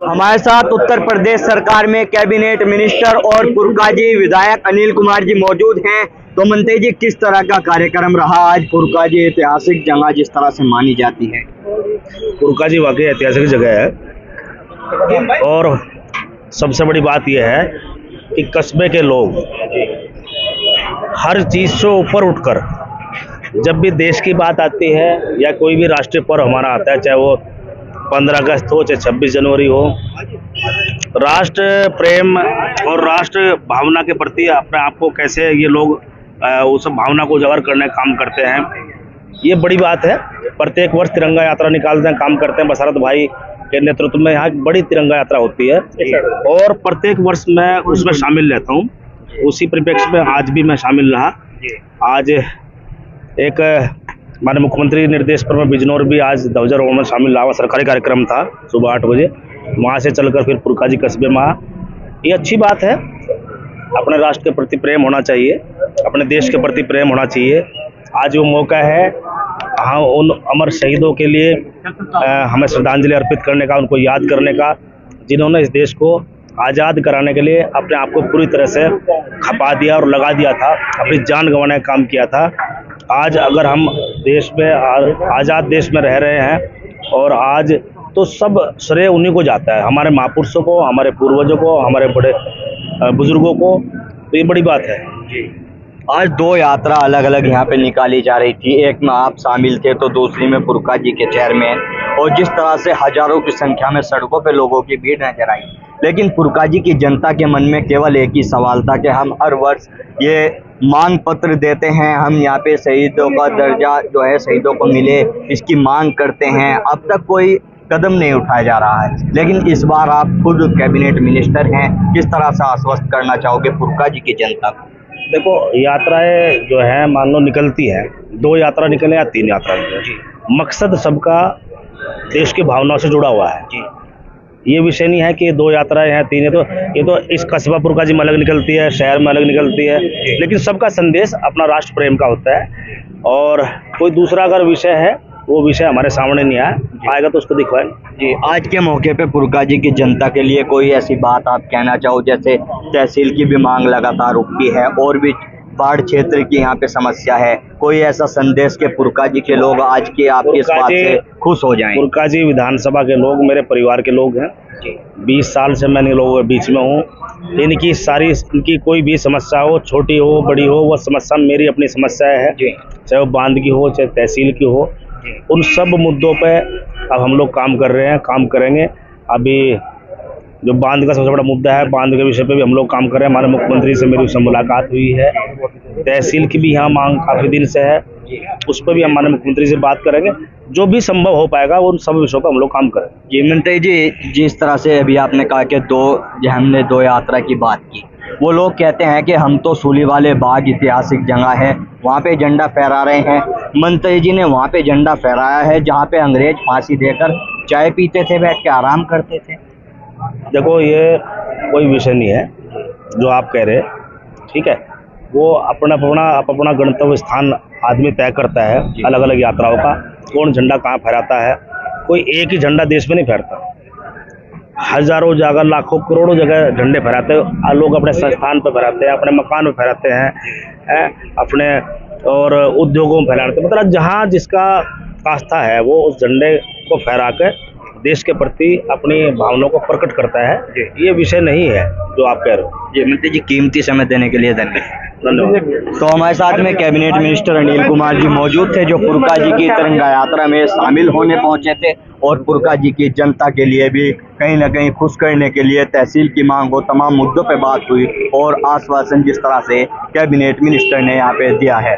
हमारे साथ उत्तर प्रदेश सरकार में कैबिनेट मिनिस्टर और पुरकाजी विधायक अनिल कुमार जी मौजूद हैं। तो मनते जी, किस तरह का कार्यक्रम रहा आज? पुरकाजी ऐतिहासिक जगह जिस तरह से मानी जाती है। पुरकाजी वाकई ऐतिहासिक जगह है और सबसे बड़ी बात यह है कि कस्बे के लोग हर चीज़ से ऊपर उठकर जब भी देश की बात आती है या कोई भी राष्ट्रीय पर्व हमारा आता है, चाहे वो 15 अगस्त हो चाहे 26 जनवरी हो, राष्ट्र प्रेम और राष्ट्र भावना के प्रति अपने आप को कैसे ये लोग उस भावना को उजागर करने का काम करते हैं, ये बड़ी बात है। प्रत्येक वर्ष तिरंगा यात्रा निकालते हैं, काम करते हैं। बसरत भाई के नेतृत्व में यहाँ बड़ी तिरंगा यात्रा होती है और प्रत्येक वर्ष मैं उसमें शामिल रहता हूँ। उसी परिप्रेक्ष्य में आज भी मैं शामिल रहा। आज एक माननीय मुख्यमंत्री निर्देश पर मैं बिजनौर भी आज ध्वजारोहण में शामिल रहा। सरकारी कार्यक्रम था सुबह 8 बजे, वहाँ से चलकर फिर पुरकाजी कस्बे में आया। ये अच्छी बात है, अपने राष्ट्र के प्रति प्रेम होना चाहिए, अपने देश के प्रति प्रेम होना चाहिए। आज वो मौका है हाँ उन अमर शहीदों के लिए हमें श्रद्धांजलि अर्पित करने का, उनको याद करने का, जिन्होंने इस देश को आज़ाद कराने के लिए अपने आप को पूरी तरह से खपा दिया और लगा दिया था, अपनी जान गंवाने का काम किया था। आज अगर हम देश में आज़ाद देश में रह रहे हैं और आज तो सब श्रेय उन्हीं को जाता है, हमारे महापुरुषों को, हमारे पूर्वजों को, हमारे बड़े बुजुर्गों को। तो ये बड़ी बात है। आज 2 यात्रा अलग अलग यहाँ पे निकाली जा रही थी। एक में आप शामिल थे तो दूसरी में पुरकाजी के चेयरमैन, और जिस तरह से हजारों की संख्या में सड़कों पे लोगों की भीड़ नजर आई। लेकिन पुरकाजी की जनता के मन में केवल एक ही सवाल था कि हम हर वर्ष ये मांग पत्र देते हैं, हम यहाँ पे शहीदों का दर्जा जो है शहीदों को मिले, इसकी मांग करते हैं। अब तक कोई कदम नहीं उठाया जा रहा है। लेकिन इस बार आप खुद कैबिनेट मिनिस्टर हैं, किस तरह से आश्वस्त करना चाहोगे पुरकाजी की जनता को? देखो, यात्राएं जो है मान लो निकलती है, 2 यात्रा निकले या 3 यात्रा निकले, मकसद सबका देश की भावनाओं से जुड़ा हुआ है। ये विषय नहीं है कि 2 यात्राएं हैं 3 है, तो ये तो इस कस्बा पुरकाजी में अलग निकलती है, शहर में अलग निकलती है, लेकिन सबका संदेश अपना राष्ट्र प्रेम का होता है। और कोई दूसरा अगर विषय है वो विषय हमारे सामने नहीं आएगा तो उसको दिखवाएं। जी, आज के मौके पे पुरकाजी की जनता के लिए कोई ऐसी बात आप कहना चाहो? जैसे तहसील की भी मांग लगातार उठती है और भी बाढ़ क्षेत्र की यहाँ पे समस्या है, कोई ऐसा संदेश के पुरकाजी के लोग आज के आपकी इस बात से खुश हो जाएं? पुरकाजी विधानसभा के लोग मेरे परिवार के लोग हैं। 20 साल से मैं इन लोगों के बीच में हूँ। इनकी कोई भी समस्या हो, छोटी हो बड़ी हो, वो समस्या मेरी अपनी समस्या है, चाहे वो बांध की हो चाहे तहसील की हो। उन सब मुद्दों पे अब हम लोग काम कर रहे हैं, काम करेंगे। अभी जो बांध का सबसे बड़ा मुद्दा है, बांध के विषय पे भी हम लोग काम कर रहे हैं। हमारे मुख्यमंत्री से मेरी उससे मुलाकात हुई है। तहसील की भी यहाँ मांग काफ़ी दिन से है, उस पर भी हमारे मुख्यमंत्री से बात करेंगे। जो भी संभव हो पाएगा उन सब विषयों पर हम लोग काम करेंगे। जी मनते जी, जिस तरह से अभी आपने कहा कि हमने 2 यात्रा की बात की, वो लोग कहते हैं कि हम तो सूली वाले बाग ऐतिहासिक जगह है, वहाँ पे झंडा फहरा रहे हैं। मनते जी ने वहाँ पे झंडा फहराया है जहाँ पे अंग्रेज फांसी देकर चाय पीते थे, बैठ के आराम करते थे। देखो, ये कोई विषय नहीं है जो आप कह रहे हैं, ठीक है। वो अपना गंतव्य स्थान आदमी तय करता है अलग अलग यात्राओं का, कौन झंडा कहाँ फहराता है। कोई एक ही झंडा देश में नहीं फहरता, हजारों जगह, लाखों करोड़ों जगह झंडे फहराते हैं लोग। अपने संस्थान पर फहराते हैं, अपने मकान में फहराते हैं, अपने और उद्योगों में फहराते हैं। मतलब जहाँ जिसका आस्था है वो उस झंडे को फहरा कर देश के प्रति अपनी भावनाओं को प्रकट करता है। ये विषय नहीं है जो आप कह रहे हो। जी मनते जी, कीमती समय देने के लिए धन्यवाद। तो हमारे साथ में कैबिनेट मिनिस्टर अनिल कुमार जी मौजूद थे, जो पुरकाजी की तिरंगा यात्रा में शामिल होने पहुंचे थे और पुरकाजी की जनता के लिए भी कहीं ना कहीं खुश करने के लिए तहसील की मांग हो, तमाम मुद्दों पर बात हुई और आश्वासन जिस तरह से कैबिनेट मिनिस्टर ने यहाँ पे दिया है।